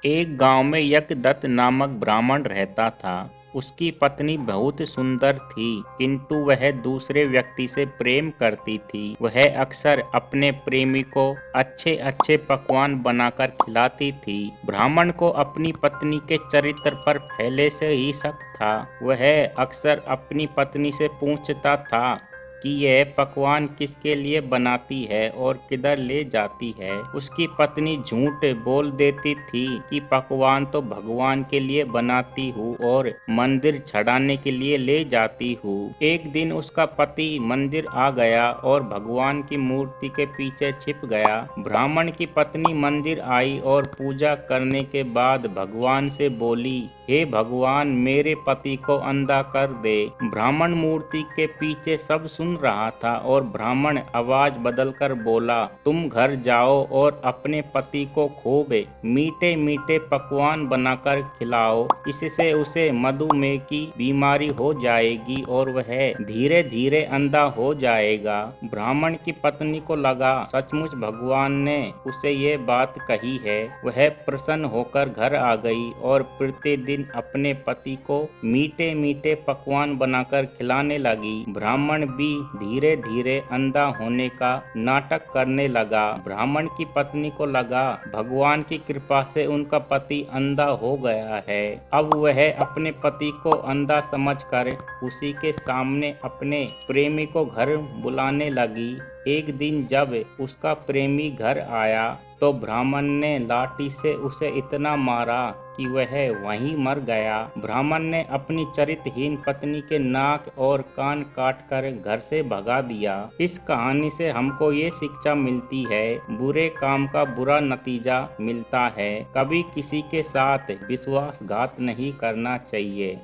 एक गांव में यज्ञदत्त नामक ब्राह्मण रहता था। उसकी पत्नी बहुत सुंदर थी, किंतु वह दूसरे व्यक्ति से प्रेम करती थी। वह अक्सर अपने प्रेमी को अच्छे अच्छे पकवान बनाकर खिलाती थी। ब्राह्मण को अपनी पत्नी के चरित्र पर पहले से ही शक था। वह अक्सर अपनी पत्नी से पूछता था कि यह पकवान किसके लिए बनाती है और किधर ले जाती है। उसकी पत्नी झूठ बोल देती थी कि पकवान तो भगवान के लिए बनाती हूँ और मंदिर चढ़ाने के लिए ले जाती हूँ। एक दिन उसका पति मंदिर आ गया और भगवान की मूर्ति के पीछे छिप गया। ब्राह्मण की पत्नी मंदिर आई और पूजा करने के बाद भगवान से बोली, हे भगवान, मेरे पति को अंधा कर दे। ब्राह्मण मूर्ति के पीछे सब सुन रहा था और ब्राह्मण आवाज बदलकर बोला, तुम घर जाओ और अपने पति को खूब मीठे मीठे पकवान बनाकर खिलाओ। इससे उसे मधुमेह की बीमारी हो जाएगी और वह धीरे धीरे अंधा हो जाएगा। ब्राह्मण की पत्नी को लगा सचमुच भगवान ने उसे ये बात कही है। वह प्रसन्न होकर घर आ गई और प्रतिदिन अपने पति को मीठे मीठे पकवान बनाकर खिलाने लगी। ब्राह्मण भी धीरे धीरे अंधा होने का नाटक करने लगा। ब्राह्मण की पत्नी को लगा भगवान की कृपा से उनका पति अंधा हो गया है। अब वह अपने पति को अंधा समझकर उसी के सामने अपने प्रेमी को घर बुलाने लगी। एक दिन जब उसका प्रेमी घर आया तो ब्राह्मण ने लाठी से उसे इतना मारा कि वह वहीं मर गया। ब्राह्मण ने अपनी चरित्रहीन पत्नी के नाक और कान काटकर घर से भगा दिया। इस कहानी से हमको ये शिक्षा मिलती है, बुरे काम का बुरा नतीजा मिलता है। कभी किसी के साथ विश्वासघात नहीं करना चाहिए।